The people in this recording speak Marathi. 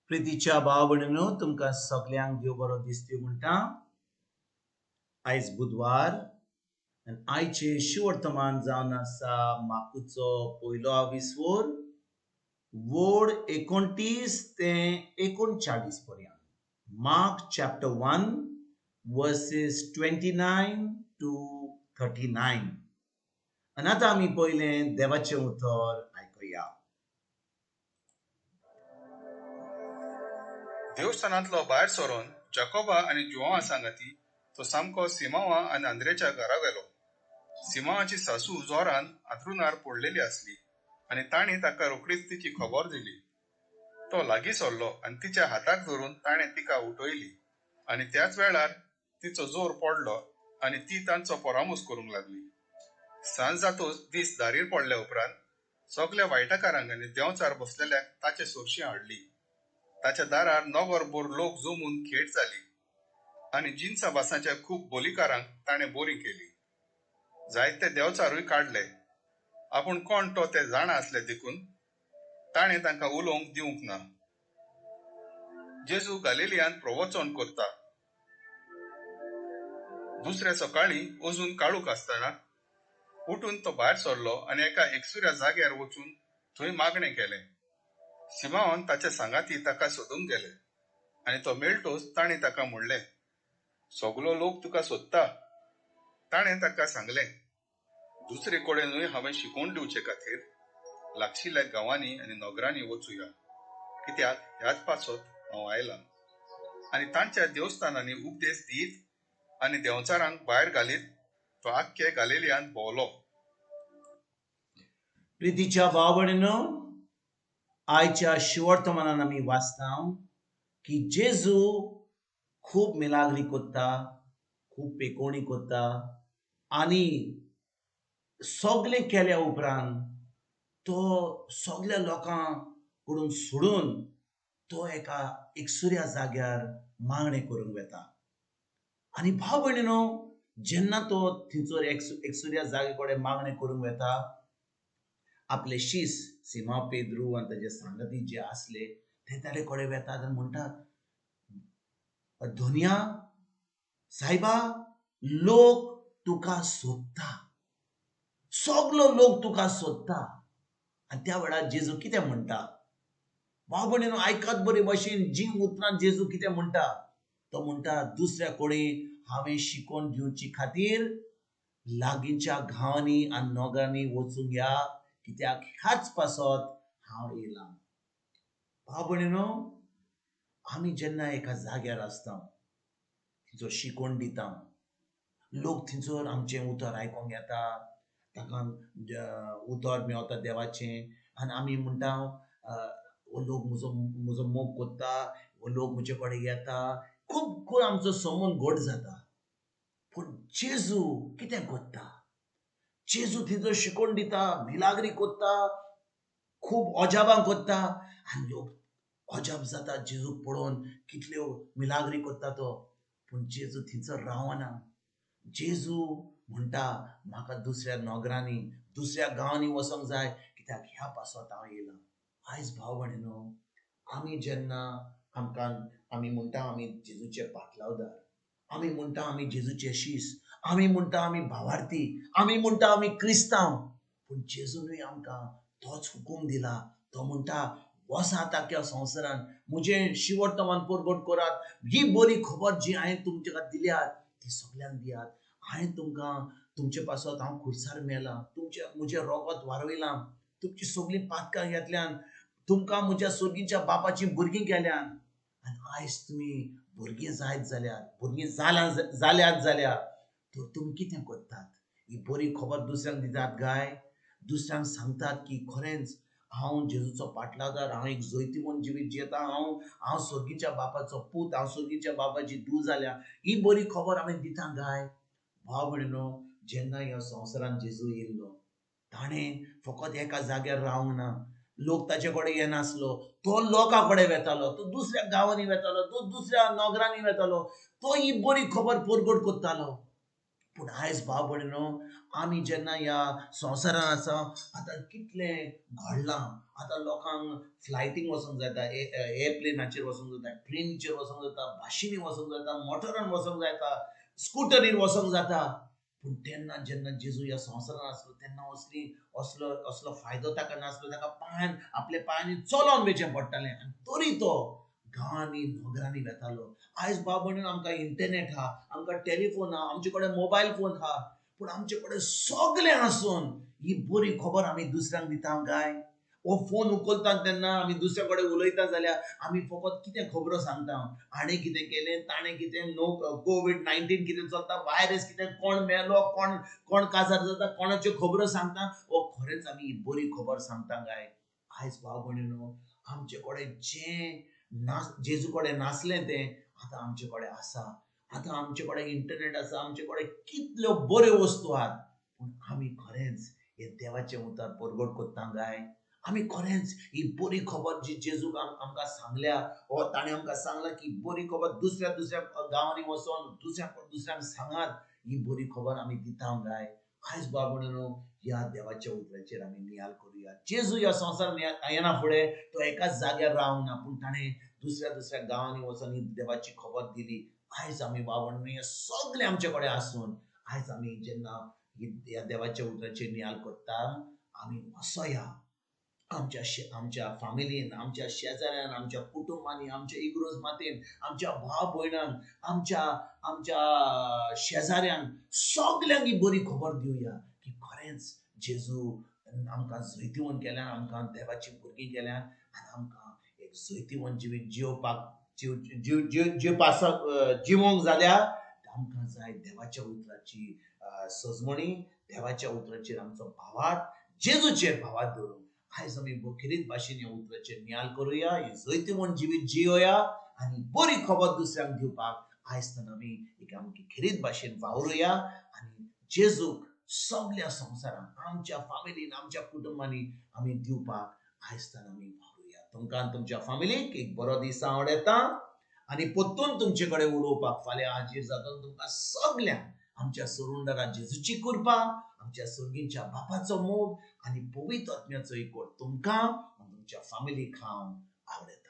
प्रितीच्या भाव भयणीनो तुमकां सगल्यांक देव बरो दिसती म्हणटा. आयज बुधवार आनी आयचे शिवर्तमान जावन आसा माकुचो पयलो विसवोर वोड 29 ते 39 पर्यंत. Mark chapter 1 versus 29 to 39. आनी आतां आमी पयलें देवाचें उतर आयकुया. देवस्थानांतलो भायर सरून जाकोबा आनी जुआंवा सांगाती तो सामको सिमावा आनी आंद्रेच्या घरा गेलो. सिमावाची सासू जोरान आंथरुणार पडलेली आसली आनी ताणी ताका रोखडीच तिची खबर दिली. तो लागीं सरलो आनी तिच्या हाताक धरून ताणें तिका उठयली आनी त्याच वेळार तिचो जोर पडलो आनी ती तांचो परामूस करूंक लागली. सांज जातूच दीस दारीर पडल्या उपरांत सगल्या वायटाकारांक आनी देंवचार बसलेल्यांक ताचे सोरशी हाडली. ताच्या दारार नगरभर लोक जमून खेट जाली आनी जिन्सा भासाच्या खूब बोलीकारांक ताणें बोरी केली. जायते देंवचारूय काडले. आपूण कोण तो ते जाणा आसले देखून ताणें तांकां उलोवंक दिवंक ना. जेजू गालिलियांत प्रवचन करता. दुसऱ्या सकाळीं अजून काळूक आसतना उठून तो भायर सरलो आनी एका एकसुऱ्या जाग्यार वचून थंय मागणें केलें. सिमावान ताचे सांगाती ताका सोदूंक गेले आनी तो मेळटूच ताणीं ताका म्हणलें, सगलो लोक तुका सोदता. ताणें ताका सांगलें, दुसरे कडेनूय हांवें शिकोवन दिवचे खातीर लागशिल्ल्या गांवांनी आनी नगरांनी वचुया, कित्याक ह्याच पासत हांव आयलां. आनी तांच्या देवस्थानांनी उपदेश दीत आनी देंवचारांक भायर घालीत तो आख्खे गालिलियांत भोंवलो. प्रितीच्या भाव भयणीनो, आयच्या शिवर्तमानान आमी वाचता की जेजू खूब मिलाग्री कोत्ता, खूब पेकोवणी कोत्ता आनी सगलें केल्या उपरांत तो सगल्या लोकां कडून सोडून तो एका एकसुऱ्या जाग्यार मागणें करूंक वेता. आनी भाव भयणीनो, जेन्ना तो थंयसर एकसुऱ्या जागे कडेन मागणें करूंक वेता, आपले शीस सिमा पेद्रू आनी ताचे सांगाती जे आसले ते ताचे कडेन वेतात आनी म्हणटात, धोनिया सायबा, लोक तुका सोदता, सगलो लोक तुका सोदता. आनी त्या वेळार जेजू कितें म्हणटा? भाव भयणीनो, आयकात बरे भाशेन जी उतरां जेजू कितें म्हणटा? तो म्हणटा, दुसऱ्या कडेन हांवें शिकोवन दिवचे खातीर लागींच्या गांवांनी आनी नगरांनी वचूंक या, कित्याक ह्याच पासत हांव येयलां. भाव भयणीनो, आमी जेन्ना एका जाग्यार आसता, थंयसर शिकोवन दिता, लोक थंयसर आमचें उतर आयकोंक येता, ताका उतर मेवता देवाचें आनी आमी म्हणटा, हो लोक म्हजो मोग कोत्ता, हो लोक म्हजे कडेन येता, खूब आमचो संबंद घट जाता. पूण जेजू कितें कोत्ता? जेजू थंयसर शिकोवन दिता, मिलाग्री कोत्ता, खूब अजापां कोत्ता आनी लोक अजाप जाता जेजूक पळोवन, कितल्यो मिलाग्री कोत्ता तो. पूण जेजू थंयसर रावना. जेजू म्हणटा, म्हाका दुसऱ्या नगरांनी दुसऱ्या गांवांनी वचोंक जाय, कित्याक ह्या पासत हांव येयलां. आयज भाव भयणीनो, आमी जेन्ना आमी म्हणटा आमी जेजूचे पाटलावदार, आमी म्हणटा आमी जेजूचे शीस, आमी म्हणटा आमी भावार्थी, आमी म्हणटा आमी क्रिस्तांव, पूण जेजूनूय आमकां तोच हुकूम दिला. तो म्हणटा, वसात आख्या संवसारान म्हजें शिवर्तमान परगट करात, ही बरी खबर जी हांवें तुमच्या दिल्यात ती सगल्यांक दियात. हांवें तुमकां तुमचे पासत हांव खुर्सार मेलां, म्हजें रोगत वारयलां, तुमची सगळीं पातकां घेतल्यान, तुमकां म्हज्या सोर्गीच्या बापाची भुरगीं केल्यान, आनी आयज तुमी भुरगीं जायत जाल्यार, भुरगीं जाल्यात जाल्यार तर तुमी कितें करतात? ही बरी खबर दुसऱ्यांक दितात काय? दुसऱ्यांक सांगतात की खरेंच हांव जेजूचो पाटलादार, हांव एक जैतिमन जिवीत जियेता, हांव सोर्गीच्या बापाचो पूत, हांव सोर्गीच्या बापाची धूव जाल्या, ही बरी खबर हांवें दिता काय? भाव भयणीनो, जेन्ना ह्या संवसारांत जेजू येयल्लो, ताणें फकत एका जाग्यार रावंक ना. लोक ताचे कडेन येनासलो, तो लोकां कडेन वेतालो, तो दुसऱ्या गांवांनी वेतालो, तो दुसऱ्या नगरांनी वेतालो, तो ही बरी खबर परगट कोत्तालो. पूण आयज भाव भयणीनो आमी जेन्ना ह्या संवसारान आसा आतां कितलें घडलां. आतां लोकांक फ्लायटींग वचूंक जाता, एअरप्लेनाचेर वचूंक जाता, ट्रेनीचेर वचूंक जाता, बाशिंनी वचूंक जाता, मोटरान वचूंक जाता, स्कुटरीर वचूंक जाता. पूण तेन्ना जेन्ना जेजू ह्या संवसारान आसलो तेन्ना असलो फायदो ताका नासलो. ताका आपल्या पांयांनी चलोन वचचें पडटालें आनी तरी तो गांवांनी नगरांनी वेतालो. आयज भाव भयणीनो आमकां इंटरनेट आहा, आमकां टेलिफोन आहा, आमचे कडेन मोबायल फोन आहा. पूण आमचे कडेन सगळें आसून ही बरी खबर आमी दुसऱ्यांक दिता काय? हो फोन उखलता तेन्ना आमी दुसऱ्या कडेन उलयता जाल्यार आमी फकत कितें खबरो सांगता. हाणें कितें केलें, ताणें कितें, कोविड-19 कितें चलता, वायरस कितें, कोण मेलो, कोण काजार जाता, कोणाच्यो खबरो सांगता. हो खरेंच आमी ही बरी खबर सांगता काय? आयज भाव भयणीनो आमचे कडेन जेजू कडेन नासलें तें आतां आमचे कडेन आसा. आतां आमचे कडेन इंटरनेट आसा, आमचे कडेन कितल्यो बऱ्यो वस्तू आहात. पूण आमी खरेंच हे देवाचें उतर परगट कोत्ता काय? आमी खरेंच ही बरी खबर जी जेजूक आमकां सांगल्या, ताणें आमकां सांगलां की बरी खबर दुसऱ्या दुसऱ्या गांवांनी वचोन दुसऱ्यांक सांगात. ही बरी खबर आमी दिता काय? आयज भाव भयणीनो ह्या देवाच्या उतराचेर आमी नियाळ करुया. जेजू ह्या संवसारान येना फुडें तो एकाच जाग्यार रावंक ना, पूण ताणें दुसऱ्या दुसऱ्या गांवांनी वचोन ही देवाची खबर दिली. आयज आमी भाव भयणीनो हे सगळें आमचे कडेन आसून आयज आमी जेन्ना ह्या देवाच्या उतराचेर नियाळ करता, आमी वसोया आमच्या फामिलीन, आमच्या शेजाऱ्यान, आमच्या कुटुंबांनी, आमच्या इग्रोज मातेन, आमच्या भाव भयणांक, आमच्या आमच्या शेजाऱ्यांक सगल्यांक ही बरी खबर दिवया की खरेंच जेजू आमकां जैतिवंत केल्यान, आमकां देवाची भुरगीं केल्यान आनी आमकां एक जैतिवंत जिवीत जिवोंक जाल्यार आमकां जाय देवाच्या उतराची सजमणी, देवाच्या उतराचेर आमचो भावार्थ जेजूचेर भावार्थ दवरूंक. आयज आमी खेरीत भाशेन ह्या उतराचेर नियाळ करुया, ही जैतिवंत जिवीत जियोया आनी बरी खबर दुसऱ्यांक दिवपाक आयज आमी आमची खेरीत भाशेन वावरुया आनी जेजूक सगळ्या संवसारान, आमच्या फामिलीन, आमच्या कुटुंबांनी आमी दिवपाक आयज आमी वावरुया. तुमकां आनी तुमच्या फामिलीक एक बरो दीस हांव येता आनी परतून तुमचे कडेन उलोवपाक फाल्यां हाजीर जातलो. तुमकां सगल्यांक आमच्या सुरुंडरा जेजूची कृपा, आमच्या सुर्गींच्या बापाचो मोग आनी पवित्र आत्म्याचो एकवट तुमकां आनी तुमच्या फामिलीक हांव आवडयता.